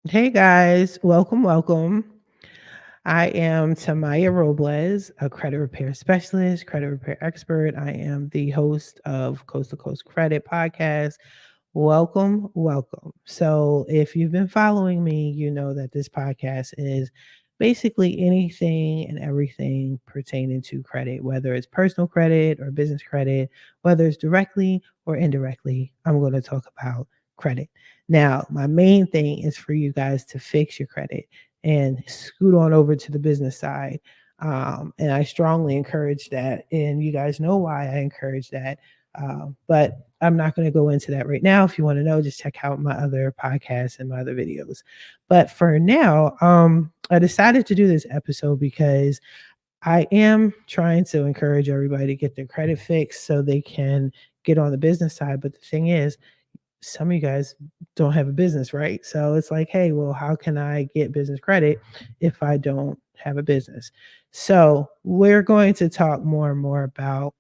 Hey guys, welcome. I am Tamiya Robles, a credit repair specialist, credit repair expert. I am the host of Coast to Coast Credit podcast. Welcome. So, if you've been following me, you know that this podcast is basically anything and everything pertaining to credit, whether it's personal credit or business credit, whether it's directly or indirectly. I'm going to talk about credit. Now, my main thing is for you guys to fix your credit and scoot on over to the business side. And I strongly encourage that. And you guys know why I encourage that. But I'm not going to go into that right now. If you want to know, just check out my other podcasts and my other videos. But for now, I decided to do this episode because I am trying to encourage everybody to get their credit fixed so they can get on the business side. But the thing is, some of you guys don't have a business, right? So it's like, hey, well, how can I get business credit if I don't have a business? So we're going to talk more and more about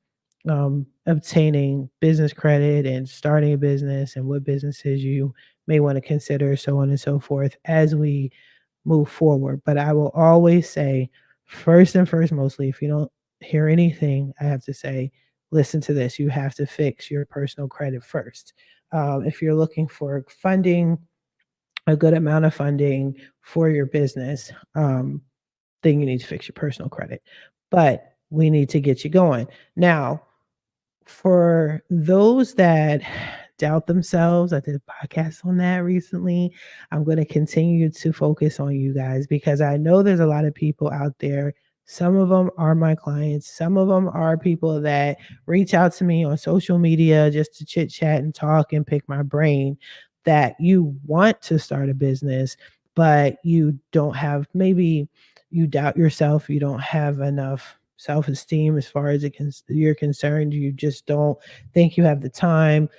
obtaining business credit and starting a business and what businesses you may want to consider, so on and so forth, as we move forward. But I will always say, first and first, mostly, if you don't hear anything, I have to say, listen to this. You have to fix your personal credit first. If you're looking for funding, a good amount of funding for your business, then you need to fix your personal credit. But we need to get you going. Now, for those that doubt themselves, I did a podcast on that recently. I'm going to continue to focus on you guys because I know there's a lot of people out there. Some of them are my clients. Some of them are people that reach out to me on social media just to chit chat and talk and pick my brain, that you want to start a business, but you don't have, maybe you doubt yourself, you don't have enough self-esteem as far as you're concerned, you just don't think you have the time,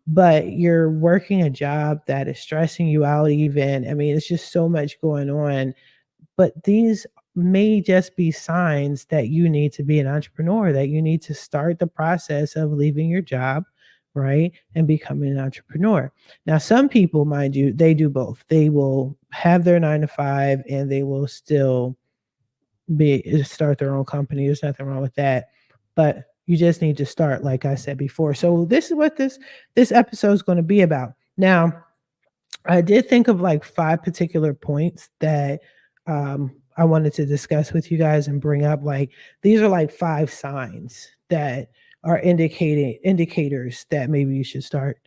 but you're working a job that is stressing you out. Even, I mean, it's just so much going on, but these may just be signs that you need to be an entrepreneur, that you need to start the process of leaving your job, right, and becoming an entrepreneur. Now, some people, mind you, they do both. They will have their 9 to 5 and they will still be start their own company. There's nothing wrong with that. But you just need to start, like I said before. So this is what this episode is going to be about. Now, I did think of like 5 particular points that I wanted to discuss with you guys and bring up. Like, these are like 5 signs that are indicating indicators that maybe you should start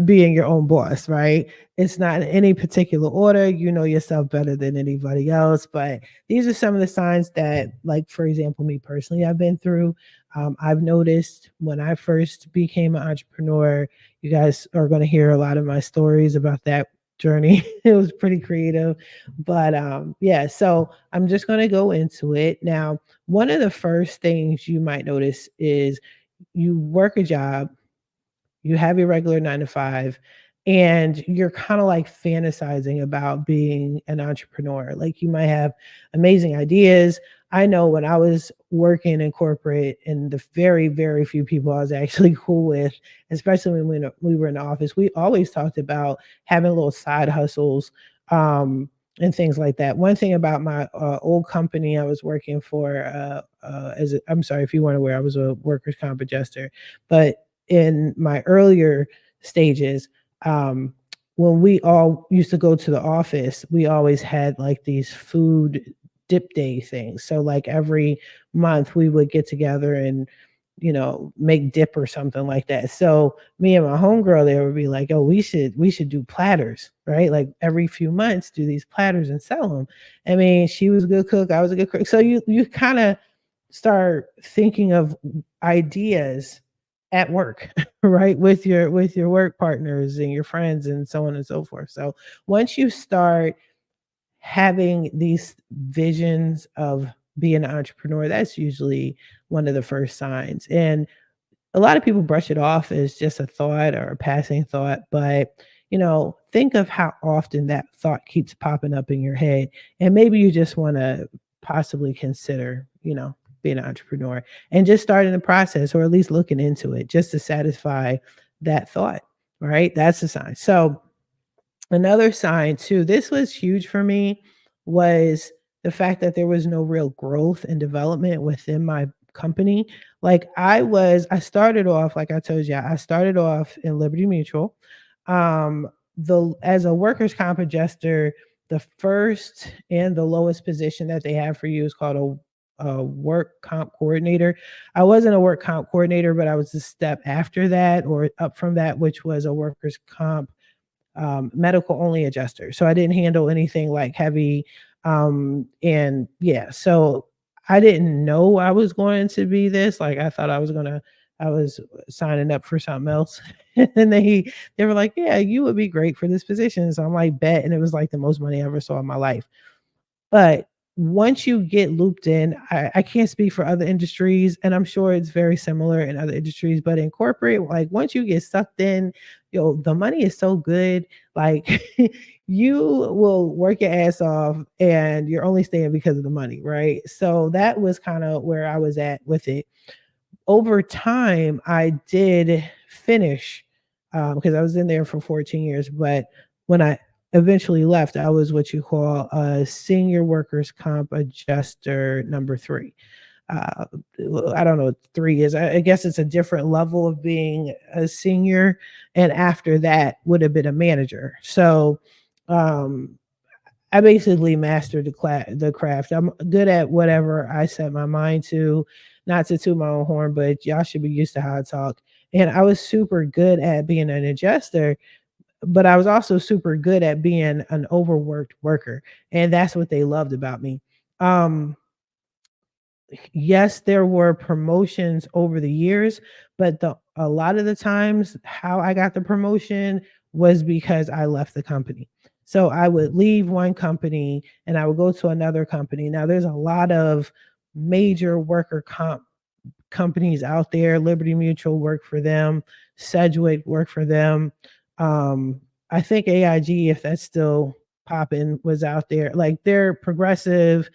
being your own boss, right? It's not in any particular order. You know yourself better than anybody else, but these are some of the signs that, like, for example, me personally, I've been through. I've noticed when I first became an entrepreneur. You guys are going to hear a lot of my stories about that journey. It was pretty creative, but yeah. So I'm just going to go into it now. One of the first things you might notice is you work a job, you have your regular 9 to 5, and you're kind of like fantasizing about being an entrepreneur. Like, you might have amazing ideas. I know when I was working in corporate, and the very, very few people I was actually cool with, especially when we were in the office, we always talked about having little side hustles, and things like that. One thing about my old company I was working for, I'm sorry if you weren't aware, I was a workers' comp adjuster, but in my earlier stages, um, when we all used to go to the office, we always had like these food dip day things. So like every month we would get together and make dip or something like that. So me and my homegirl there would be like, oh, we should do platters, right? Like every few months do these platters and sell them. I mean, she was a good cook, I was a good cook. So you kind of start thinking of ideas at work, right? With your work partners and your friends and so on and so forth. So once you start having these visions of being an entrepreneur, that's usually one of the first signs. And a lot of people brush it off as just a thought or a passing thought, but think of how often that thought keeps popping up in your head. And maybe you just want to possibly consider, being an entrepreneur and just starting the process, or at least looking into it just to satisfy that thought, right? That's a sign. So Another sign too, this was huge for me, was the fact that there was no real growth and development within my company. Like I started off, like I told you, I started off in Liberty Mutual. The as a workers' comp adjuster, the first and the lowest position that they have for you is called a work comp coordinator. I wasn't a work comp coordinator, but I was a step after that or up from that, which was a workers' comp medical only adjuster. So I didn't handle anything like heavy. And yeah, so I didn't know I was going to be this. Like I thought I was signing up for something else. And they were like, yeah, you would be great for this position. So I'm like, bet. And it was like the most money I ever saw in my life. But once you get looped in, I can't speak for other industries, and I'm sure it's very similar in other industries, but in corporate, like once you get sucked in, the money is so good. Like you will work your ass off and you're only staying because of the money, right? So that was kind of where I was at with it. Over time, I did finish because I was in there for 14 years. But when I eventually left, I was what you call a senior workers comp adjuster number three. Uh, I don't know what three is. I guess it's a different level of being a senior. And after that would have been a manager. So um, I basically mastered the craft. I'm good at whatever I set my mind to. Not to toot my own horn, but y'all should be used to how I talk. And I was super good at being an adjuster, but I was also super good at being an overworked worker, and that's what they loved about me. Um, yes, there were promotions over the years, but the a lot of the times how I got the promotion was because I left the company. So I would leave one company and I would go to another company. Now there's a lot of major worker comp companies out there. Liberty Mutual worked for them, Sedgwick worked for them. I think AIG, if that's still popping, was out there. Like they're progressive.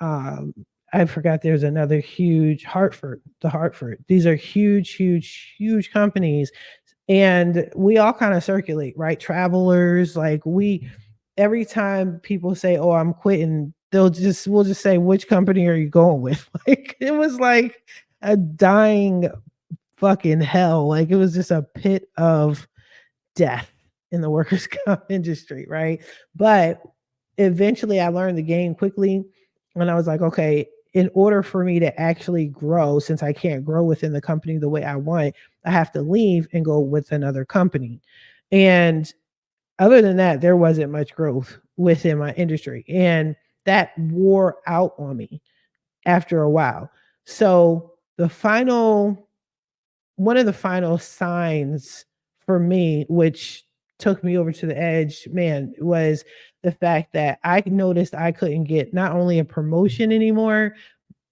um, I forgot there's another huge Hartford. These are huge, huge, huge companies. And we all kind of circulate, right? Travelers, like every time people say, oh, I'm quitting, we'll just say, which company are you going with? Like, it was like a dying fucking hell. Like, it was just a pit of death in the workers' comp industry, right? But eventually I learned the game quickly. And I was like, okay, in order for me to actually grow, since I can't grow within the company the way I want, I have to leave and go with another company. And other than that, there wasn't much growth within my industry. And that wore out on me after a while. So one of the final signs for me, which took me over to the edge, man, was the fact that I noticed I couldn't get not only a promotion anymore,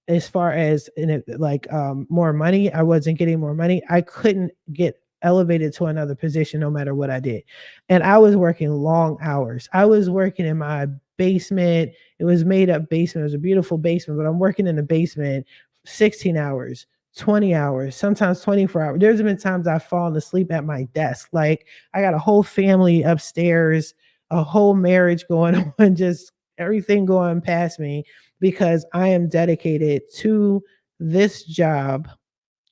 as far as in it, like more money. I wasn't getting more money. I couldn't get elevated to another position no matter what I did. And I was working long hours. I was working in my basement. It was made up basement. It was a beautiful basement, but I'm working in the basement 16 hours, 20 hours, sometimes 24 hours. There's been times I've fallen asleep at my desk. Like I got a whole family upstairs, a whole marriage going on, just everything going past me because I am dedicated to this job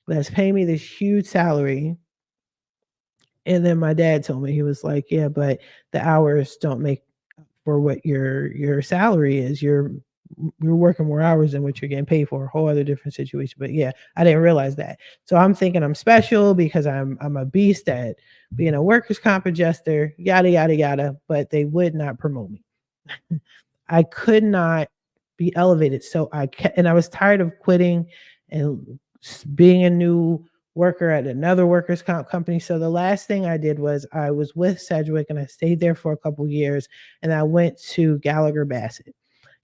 that's paying me this huge salary. And then my dad told me, he was like, yeah, but the hours don't make for what your salary is. You're working more hours than what you're getting paid for, a whole other different situation. But yeah, I didn't realize that. So I'm thinking I'm special because I'm a beast at being a workers' comp adjuster, yada yada yada, but they would not promote me. I could not be elevated. So and I was tired of quitting and being a new worker at another workers' comp company. So the last thing I did was I was with Sedgwick and I stayed there for a couple years and I went to Gallagher Bassett.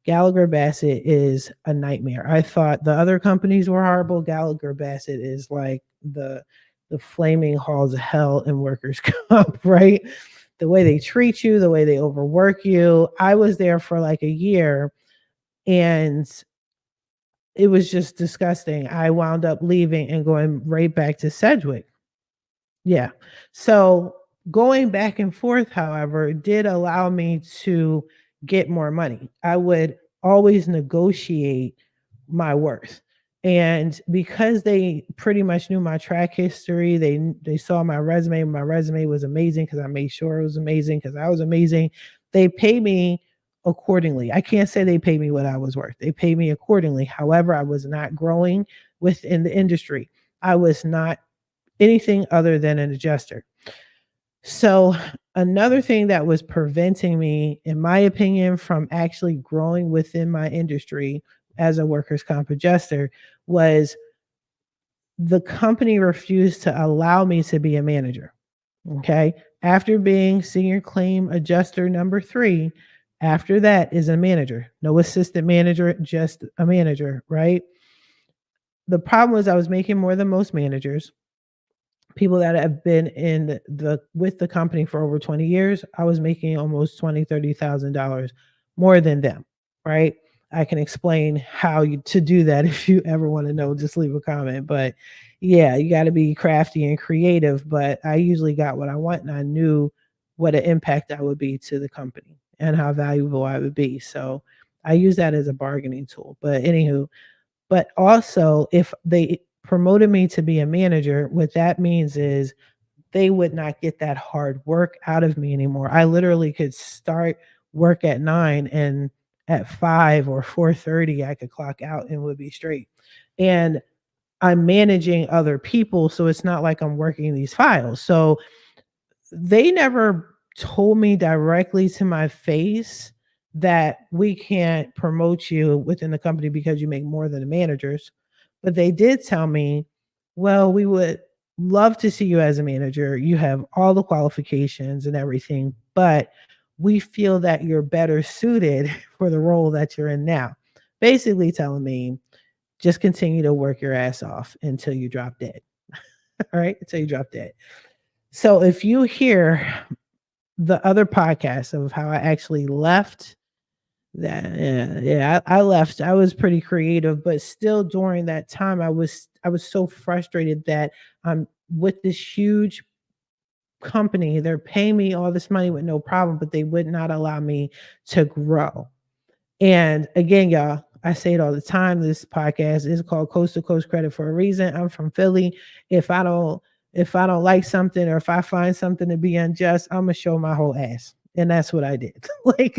Gallagher Bassett is a nightmare. I thought the other companies were horrible. Gallagher Bassett is like the flaming halls of hell in workers' comp, right? The way they treat you, the way they overwork you. I was there for like a year and it was just disgusting. I wound up leaving and going right back to Sedgwick. Yeah. So Going back and forth, however, did allow me to get more money. I would always negotiate my worth. And because they pretty much knew my track history, they saw my resume. My resume was amazing because I made sure it was amazing because I was amazing. They pay me accordingly. I can't say they pay me what I was worth. They pay me accordingly. However, I was not growing within the industry. I was not anything other than an adjuster. So, another thing that was preventing me, in my opinion, from actually growing within my industry as a workers' comp adjuster was the company refused to allow me to be a manager. Okay. After being senior claim adjuster number 3, after that is a manager. No assistant manager, just a manager, right? The problem was I was making more than most managers, people that have been in the with the company for over 20 years. I was making almost 20, $30,000 more than them, right? I can explain how to do that if you ever want to know, just leave a comment. But yeah, you got to be crafty and creative. But I usually got what I want, and I knew what an impact I would be to the company and how valuable I would be. So I use that as a bargaining tool. But anywho, but also, if they promoted me to be a manager, what that means is they would not get that hard work out of me anymore. I literally could start work at 9 and at 5 or 4:30 I could clock out and would be straight. And I'm managing other people, so it's not like I'm working these files. So they never told me directly to my face that we can't promote you within the company because you make more than the managers. But they did tell me, well, we would love to see you as a manager. You have all the qualifications and everything, but we feel that you're better suited for the role that you're in now. Basically telling me, just continue to work your ass off until you drop dead. All right, until you drop dead. So if you hear the other podcast of how I actually left that, I left. I was pretty creative, but still during that time I was so frustrated that I'm with this huge company. They're paying me all this money with no problem, but they would not allow me to grow. And again, y'all, I say it all the time. This podcast is called Coast to Coast Credit for a reason. I'm from Philly. If I don't if I don't like something or if I find something to be unjust, I'm gonna show my whole ass. And that's what I did. Like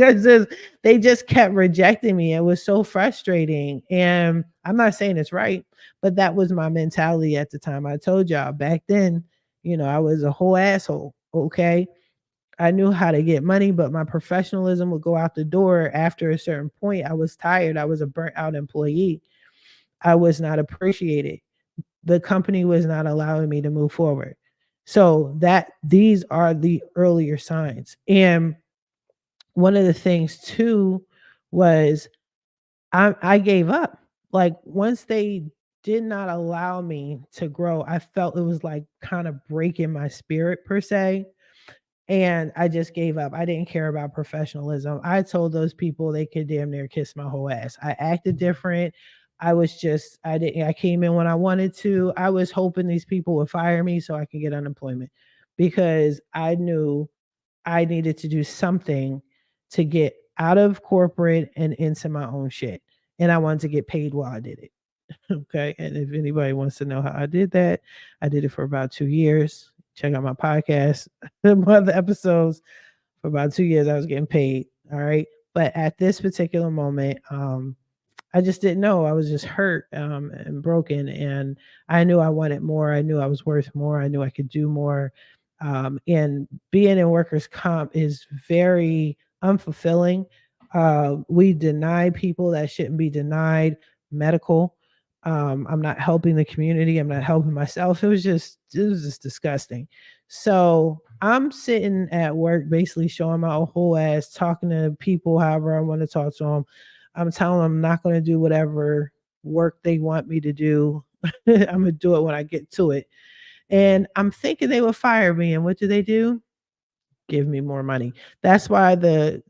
they just kept rejecting me. It was so frustrating. And I'm not saying it's right, but that was my mentality at the time. I told y'all back then, I was a whole asshole. Okay. I knew how to get money, but my professionalism would go out the door after a certain point. I was tired. I was a burnt out employee. I was not appreciated. The company was not allowing me to move forward. So that these are the earlier signs. And one of the things too was I gave up. Like once they did not allow me to grow, I felt it was like kind of breaking my spirit per se, and I just gave up. I didn't care about professionalism. I told those people they could damn near kiss my whole ass. I acted different. I came in when I wanted to. I was hoping these people would fire me so I could get unemployment because I knew I needed to do something to get out of corporate and into my own shit. And I wanted to get paid while I did it. Okay. And if anybody wants to know how I did that, I did it for about 2 years. Check out my podcast, my other episodes. For about 2 years, I was getting paid. All right. But at this particular moment, I just didn't know. I was just hurt and broken. And I knew I wanted more. I knew I was worth more. I knew I could do more. And being in workers' comp is very unfulfilling. We deny people that shouldn't be denied medical. I'm not helping the community. I'm not helping myself. It was just disgusting. So I'm sitting at work, basically showing my whole ass, talking to people however I want to talk to them. I'm telling them I'm not going to do whatever work they want me to do. I'm going to do it when I get to it. And I'm thinking they will fire me. And what do? Give me more money. That's why the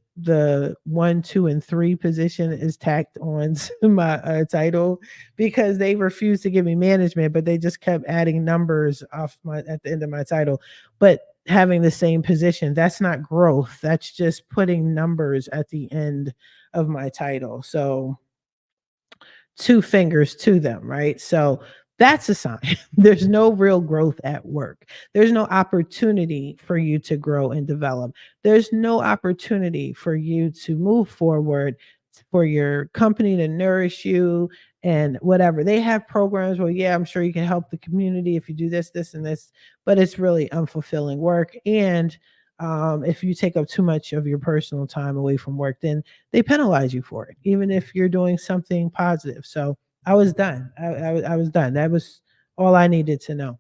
1, 2, and 3 position is tacked on to my title, because they refused to give me management, but they just kept adding numbers off my at the end of my title. But having the same position. That's not growth. That's just putting numbers at the end of my title. So two fingers to them, right? So that's a sign. There's no real growth at work. There's no opportunity for you to grow and develop. There's no opportunity for you to move forward, for your company to nourish you and whatever. They have programs where, yeah, I'm sure you can help the community if you do this, this, and this, but it's really unfulfilling work. And if you take up too much of your personal time away from work, then they penalize you for it, even if you're doing something positive. So I was done. I was done. That was all I needed to know.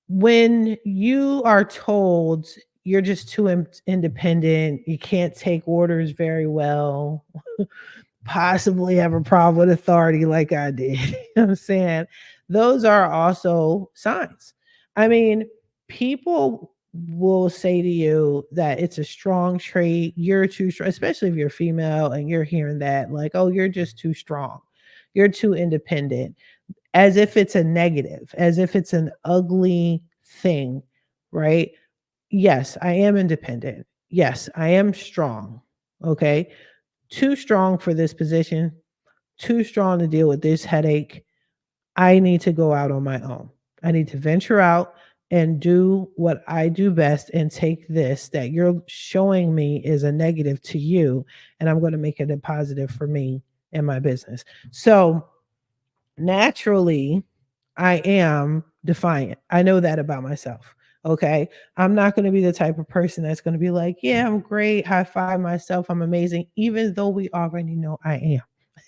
When you are told you're just too independent, you can't take orders very well, possibly have a problem with authority like I did. You know what I'm saying? Those are also signs. I mean, people will say to you that it's a strong trait, you're too strong, especially if you're female and you're hearing that, like, oh, you're just too strong, you're too independent, as if it's a negative, as if it's an ugly thing, right? Yes, I am independent. Yes, I am strong. Okay. Too strong for this position, too strong to deal with this headache. I need to go out on my own. I need to venture out and do what I do best and take this that you're showing me is a negative to you, and I'm going to make it a positive for me and my business. So naturally, I am defiant. I know that about myself. Okay. I'm not going to be the type of person that's going to be like, yeah, I'm great. High five myself. I'm amazing, even though we already know I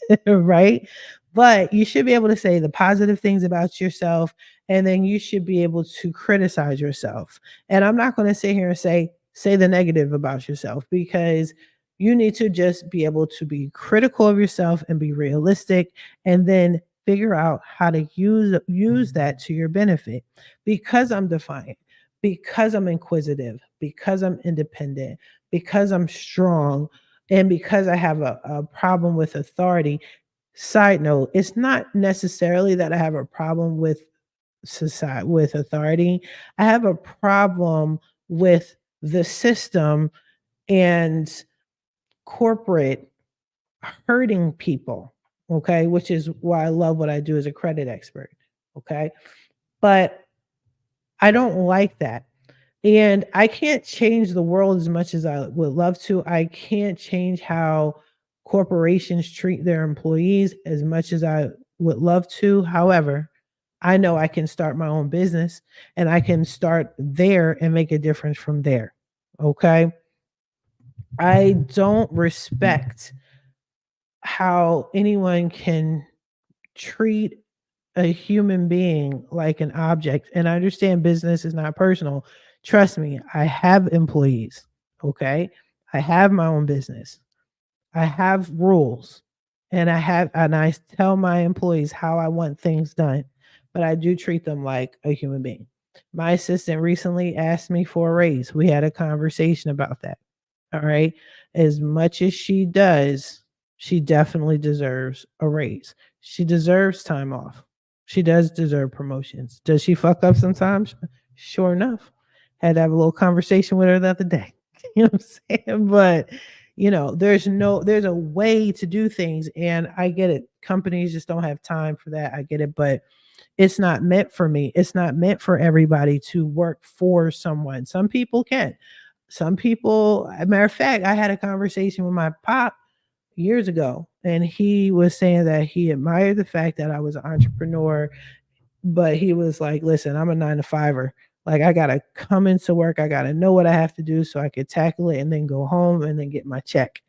am. Right? But you should be able to say the positive things about yourself, and then you should be able to criticize yourself. And I'm not going to sit here and say the negative about yourself, because you need to just be able to be critical of yourself and be realistic, and then figure out how to use that to your benefit. Because I'm defiant, because I'm inquisitive, because I'm independent, because I'm strong, and because I have a problem with authority. Side note, it's not necessarily that I have a problem with society, with authority. I have a problem with the system and corporate hurting people. Okay. Which is why I love what I do as a credit expert. Okay. But I don't like that. And I can't change the world as much as I would love to. I can't change how corporations treat their employees as much as I would love to. However, I know I can start my own business, and I can start there and make a difference from there. Okay. I don't respect how anyone can treat a human being like an object. And I understand business is not personal. Trust me, I have employees. Okay. I have my own business. I have rules, and I tell my employees how I want things done, but I do treat them like a human being. My assistant recently asked me for a raise. We had a conversation about that. All right. As much as she does, she definitely deserves a raise. She deserves time off. She does deserve promotions. Does she fuck up sometimes? Sure enough. Had to have a little conversation with her the other day. You know what I'm saying? But there's a way to do things, and I get it. Companies just don't have time for that. I get it, but it's not meant for me. It's not meant for everybody to work for someone. Some people can. Some people, a matter of fact, I had a conversation with my pop years ago, and he was saying that he admired the fact that I was an entrepreneur, but he was like, listen, I'm a 9 to 5er. Like, I gotta come into work, I gotta know what I have to do so I could tackle it and then go home and then get my check.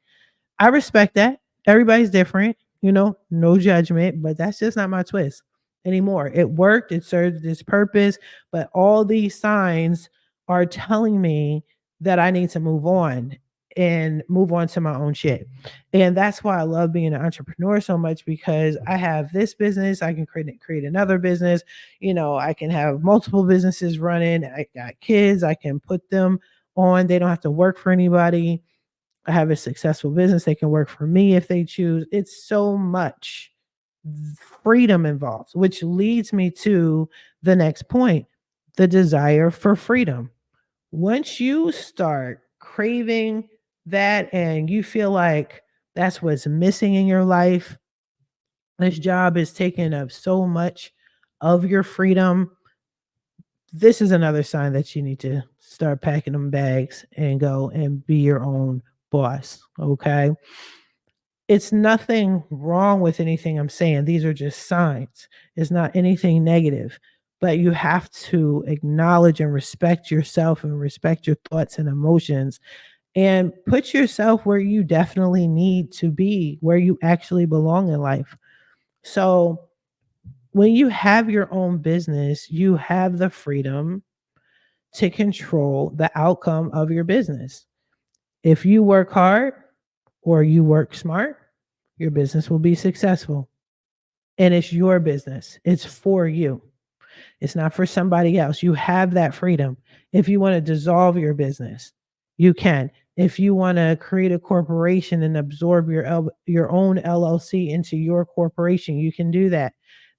I respect that. Everybody's different, no judgment, but that's just not my twist anymore. It worked, it served its purpose, but all these signs are telling me that I need to move on and move on to my own shit. And that's why I love being an entrepreneur so much, because I have this business, I can create another business, I can have multiple businesses running. I got kids, I can put them on, they don't have to work for anybody. I have a successful business. They can work for me if they choose. It's so much freedom involved, which leads me to the next point, the desire for freedom. Once you start craving that and you feel like that's what's missing in your life, this job is taking up so much of your freedom. This is another sign that you need to start packing them bags and go and be your own boss. Okay. It's nothing wrong with anything I'm saying. These are just signs. It's not anything negative, but you have to acknowledge and respect yourself and respect your thoughts and emotions and put yourself where you definitely need to be, where you actually belong in life. So, when you have your own business, you have the freedom to control the outcome of your business. If you work hard or you work smart, your business will be successful. And it's your business, it's for you. It's not for somebody else. You have that freedom. If you want to dissolve your business, you can. If you want to create a corporation and absorb your own LLC into your corporation, you can do that.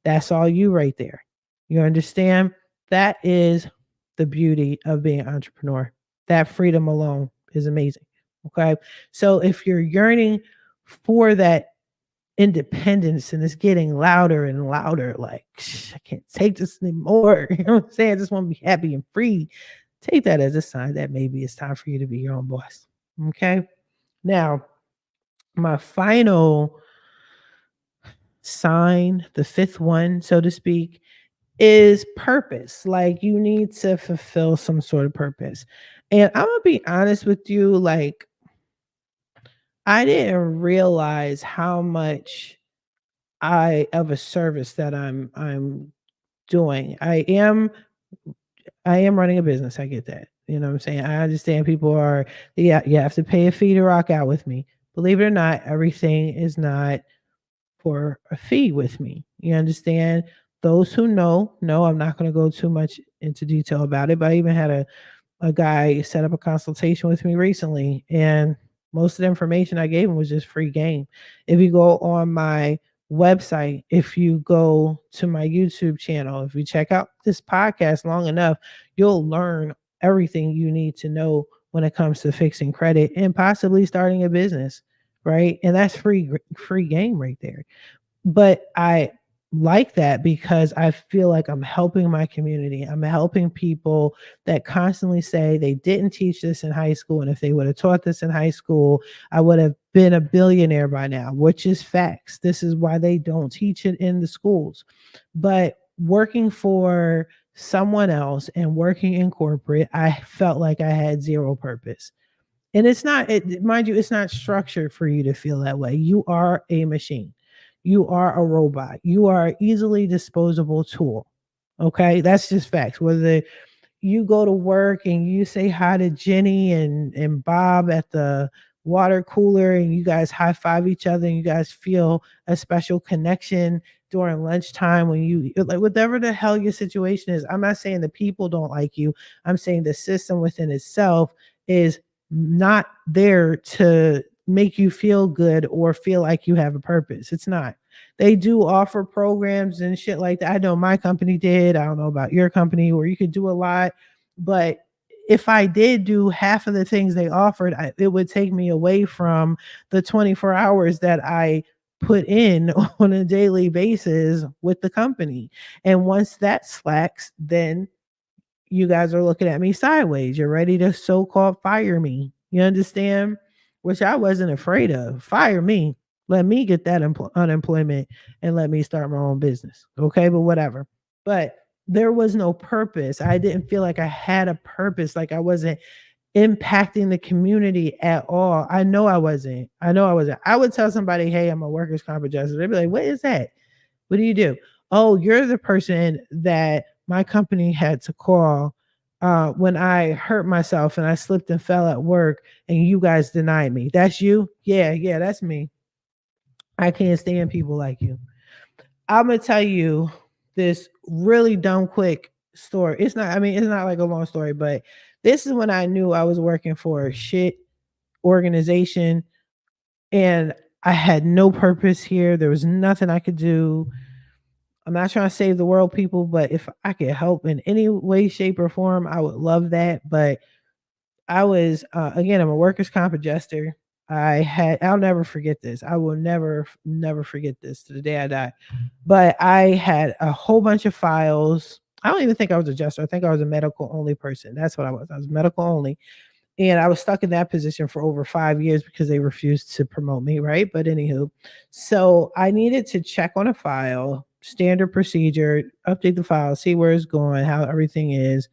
That's all you right there. You understand? That is the beauty of being an entrepreneur. That freedom alone is amazing. Okay. So if you're yearning for that independence and it's getting louder and louder, like, I can't take this anymore. You know what I'm saying? I just want to be happy and free. Take that as a sign that maybe it's time for you to be your own boss. Okay. Now, my final sign, the fifth one, so to speak, is purpose. Like, you need to fulfill some sort of purpose. And I'm going to be honest with you, like, I didn't realize how much I of a service that I'm doing. I am running a business. I get that. You know what I'm saying? I understand people are, yeah, you have to pay a fee to rock out with me. Believe it or not, everything is not for a fee with me. You understand? Those who know, I'm not going to go too much into detail about it, but I even had a guy set up a consultation with me recently, and most of the information I gave him was just free game. If you go on my website, if you go to my YouTube channel, if you check out this podcast long enough, you'll learn everything you need to know when it comes to fixing credit and possibly starting a business, right? And that's free game right there. But I like that because I feel like I'm helping my community. I'm helping people that constantly say they didn't teach this in high school. And if they would have taught this in high school, I would have been a billionaire by now, which is facts. This is why they don't teach it in the schools. But working for someone else and working in corporate, I felt like I had zero purpose. And it's not, mind you, it's not structured for you to feel that way. You are a machine. You are a robot. You are an easily disposable tool. Okay. That's just facts. Whether you go to work and you say hi to Jenny and Bob at the water cooler and you guys high five each other and you guys feel a special connection during lunchtime when you like whatever the hell your situation is. I'm not saying the people don't like you. I'm saying the system within itself is not there to make you feel good or feel like you have a purpose. It's not. They do offer programs and shit like that. I know my company did. I don't know about your company where you could do a lot, but if I did do half of the things they offered, it would take me away from the 24 hours that I put in on a daily basis with the company. And once that slacks, then you guys are looking at me sideways. You're ready to so-called fire me. You understand? Which I wasn't afraid of. Fire me. Let me get that unemployment and let me start my own business. Okay, but whatever. But there was no purpose. I didn't feel like I had a purpose, like I wasn't impacting the community at all. I know I wasn't. I know I wasn't. I would tell somebody, hey, I'm a workers' comp adjuster. They'd be like, what is that? What do you do? Oh, you're the person that my company had to call when I hurt myself and I slipped and fell at work and you guys denied me. That's you? Yeah, that's me. I can't stand people like you. I'm gonna tell you this really dumb quick story. It's not like a long story, but this is when I knew I was working for a shit organization and I had no purpose here. There was nothing I could do. I'm not trying to save the world, people, but if I could help in any way, shape, or form, I would love that. But I was again, I'm a workers' comp adjuster. I'll never forget this. I will never forget this to the day I die. But I had a whole bunch of files. I don't even think I was a adjuster. I think I was a medical only person. That's what I was. I was medical only. And I was stuck in that position for over 5 years because they refused to promote me, right? But anywho, so I needed to check on a file, standard procedure, update the file, see where it's going, how everything is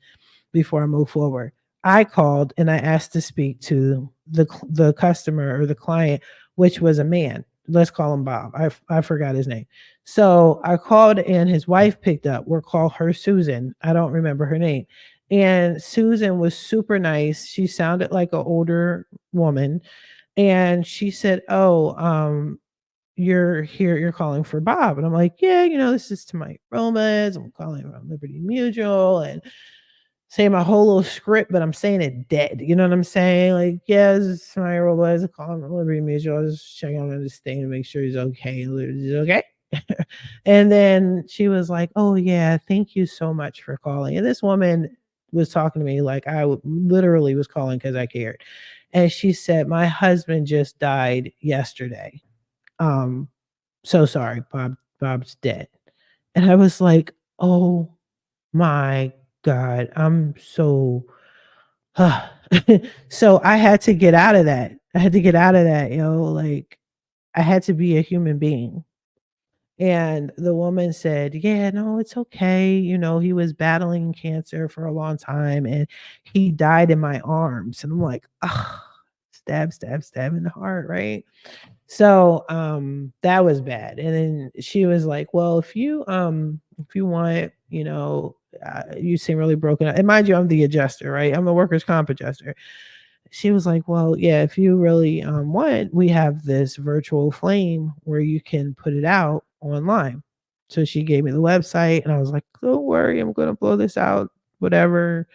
before I move forward. I called and I asked to speak to the customer or the client, which was a man. Let's call him Bob. I forgot his name. So I called and his wife picked up. We'll call her Susan. I don't remember her name. And Susan was super nice. She sounded like an older woman. And she said, "Oh, you're here, you're calling for Bob." And I'm like, "Yeah, this is Tamiya Robles. I'm calling from Liberty Mutual." And say my whole little script, but I'm saying it dead. You know what I'm saying? Like, yeah, this is my Robles. I call him Liberty Mutual. I was just checking on this thing to make sure he's okay. He's okay. And then she was like, "Oh yeah, thank you so much for calling." And this woman was talking to me like literally was calling because I cared. And she said, "My husband just died yesterday. Um, so sorry, Bob's dead." And I was like, "Oh my God, I'm so." So I had to get out of that. I had to get out of that, like I had to be a human being. And the woman said, "Yeah, no, it's okay. He was battling cancer for a long time and he died in my arms." And I'm like, "Oh, stab, stab, stab in the heart, right?" So that was bad. And then she was like, "Well, if you want, you seem really broken up." And mind you, I'm the adjuster, right? I'm a workers' comp adjuster. She was like, "Well, yeah, if you really want, we have this virtual flame where you can put it out online." So she gave me the website and I was like, "Don't worry, I'm gonna blow this out, whatever.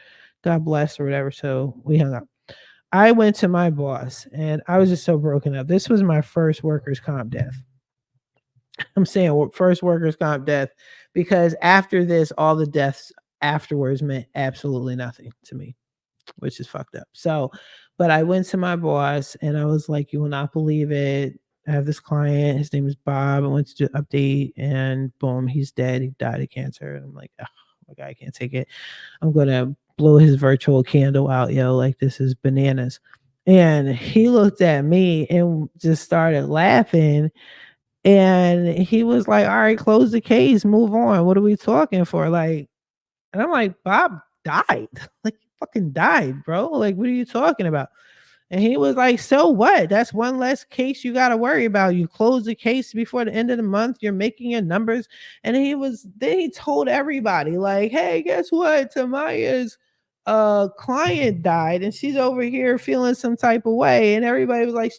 God bless," or whatever. So we hung up. I went to my boss and I was just so broken up. This was my first workers' comp death. I'm saying first workers' comp death because after this, all the deaths afterwards meant absolutely nothing to me, which is fucked up. So, but I went to my boss and I was like, "You will not believe it. I have this client. His name is Bob. I went to do update and boom, he's dead. He died of cancer." And I'm like, "Oh my God, I can't take it. I'm gonna blow his virtual candle out, like this is bananas." And he looked at me and just started laughing. And he was like, "All right, close the case, move on. What are we talking for?" Like, and I'm like, "Bob died. Like, he fucking died, bro. Like, what are you talking about?" And he was like, "So what? That's one less case you got to worry about. You close the case before the end of the month. You're making your numbers." And then he told everybody, like, "Hey, guess what? Tamaya's client died and she's over here feeling some type of way." And everybody was like,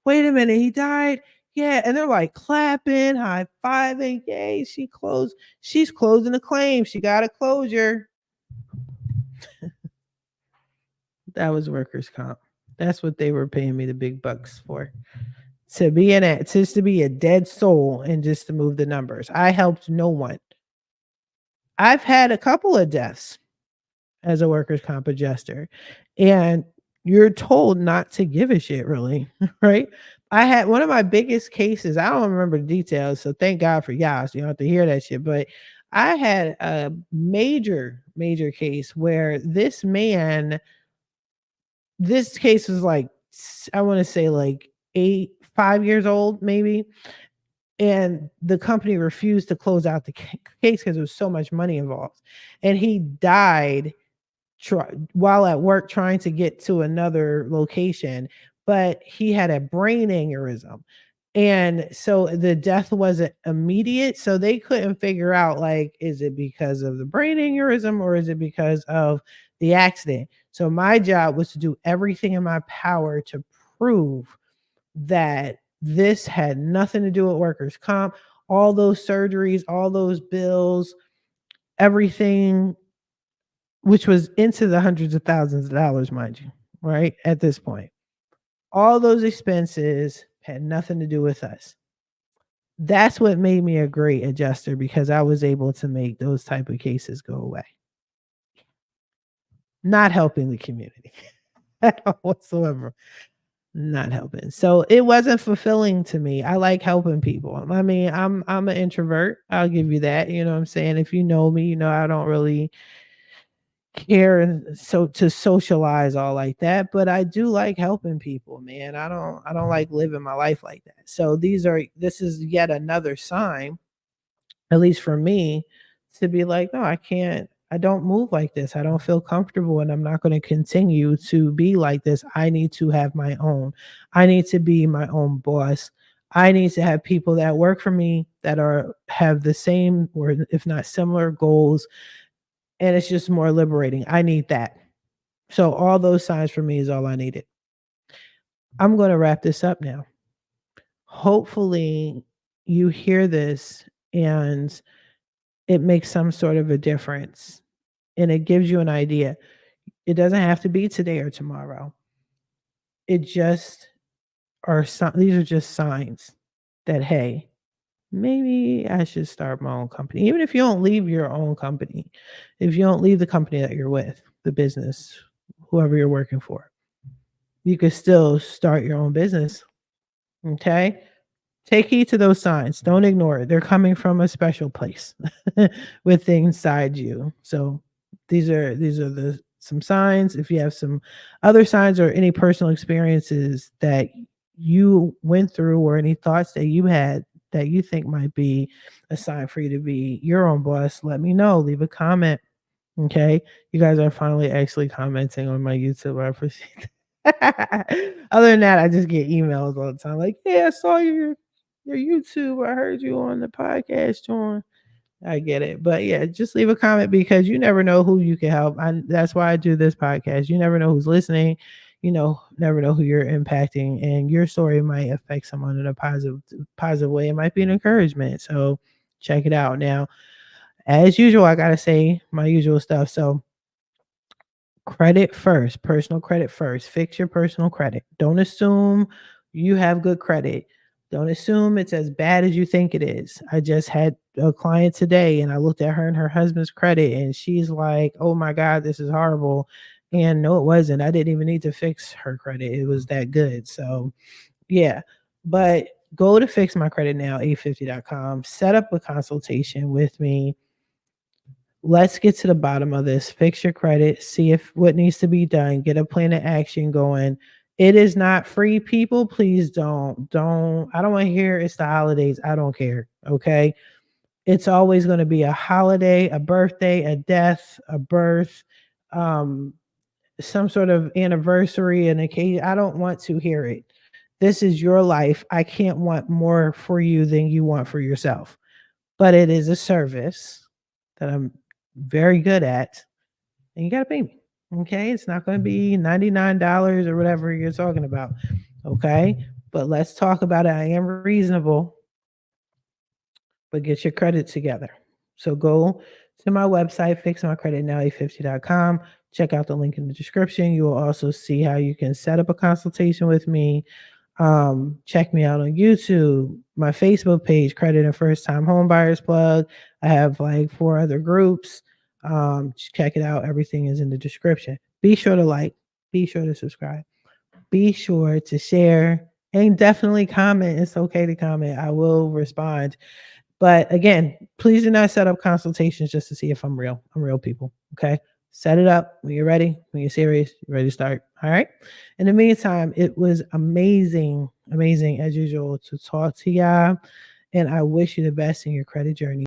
"Wait a minute, he died?" Yeah. And they're like clapping, high fiving. Yay, she's closing the claim. She got a closure. That was workers' comp. That's what they were paying me the big bucks for. Just to be a dead soul and just to move the numbers. I helped no one. I've had a couple of deaths as a workers' comp adjuster, and you're told not to give a shit, really, right? I had one of my biggest cases. I don't remember the details, so thank God for y'all. So you don't have to hear that shit. But I had a major, major case where this case was like, I want to say like 5 years old, maybe. And the company refused to close out the case because there was so much money involved. And he died while at work trying to get to another location, but he had a brain aneurysm. And so the death wasn't immediate. So they couldn't figure out, like, is it because of the brain aneurysm or is it because of the accident? So my job was to do everything in my power to prove that this had nothing to do with workers' comp, all those surgeries, all those bills, everything, which was into the hundreds of thousands of dollars, mind you, right? At this point, all those expenses had nothing to do with us. That's what made me a great adjuster because I was able to make those type of cases go away. Not helping the community. whatsoever. Not helping. So it wasn't fulfilling to me. I like helping people. I mean, I'm an introvert. I'll give you that. You know what I'm saying? If you know me, you know I don't really care so to socialize all like that, but I do like helping people, man. I don't like living my life like that. So this is yet another sign, at least for me, to be like, no, I don't move like this. I don't feel comfortable and I'm not going to continue to be like this. I need to have my own. I need to be my own boss. I need to have people that work for me that have the same or if not similar goals, and it's just more liberating. I need that. So all those signs for me is all I needed. I'm going to wrap this up now. Hopefully you hear this and it makes some sort of a difference and it gives you an idea. It doesn't have to be today or tomorrow. It just these are just signs that, hey, maybe I should start my own company. Even if you don't leave your own company, if you don't leave the company that you're with, the business, whoever you're working for, you could still start your own business. Okay. Take heed to those signs. Don't ignore it. They're coming from a special place with inside you. So these are the some signs. If you have some other signs or any personal experiences that you went through or any thoughts that you had that you think might be a sign for you to be your own boss, let me know. Leave a comment. Okay. You guys are finally actually commenting on my YouTube. I appreciate that. Other than that, I just get emails all the time like, yeah, I saw your YouTube. I heard you on the podcast, John. I get it. But yeah, just leave a comment because you never know who you can help. That's why I do this podcast. You never know who's listening. You know, never know who you're impacting, and your story might affect someone in a positive way. It might be an encouragement. So check it out. Now, as usual, I gotta say my usual stuff. So credit first, personal credit first. Fix your personal credit. Don't assume you have good credit. Don't assume it's as bad as you think it is. I just had a client today and I looked at her and her husband's credit and she's like, "Oh my god, this is horrible." And no, it wasn't. I didn't even need to fix her credit. It was that good. So, yeah. But go to fixmycreditnow850.com, set up a consultation with me. Let's get to the bottom of this. Fix your credit, see if what needs to be done, get a plan of action going. It is not free, people. Please don't. I don't want to hear it's the holidays. I don't care. Okay. It's always going to be a holiday, a birthday, a death, a birth, um, some sort of anniversary, an occasion. I don't want to hear it. This is your life. I can't want more for you than you want for yourself. But it is a service that I'm very good at, and you got to pay me. Okay. It's not going to be $99 or whatever you're talking about. Okay. But let's talk about it. I am reasonable, but get your credit together. So go to my website, fixmycreditnow850.com. Check out the link in the description. You will also see how you can set up a consultation with me. Check me out on YouTube, my Facebook page, Credit and First Time Home Buyers Plug. I have like 4 other groups. Check it out. Everything is in the description. Be sure to like, be sure to subscribe, be sure to share, and definitely comment. It's okay to comment. I will respond. But again, please do not set up consultations just to see if I'm real. I'm real, people. Okay. Set it up when you're ready, when you're serious, you're ready to start. All right. In the meantime, it was amazing, amazing as usual to talk to y'all. And I wish you the best in your credit journey.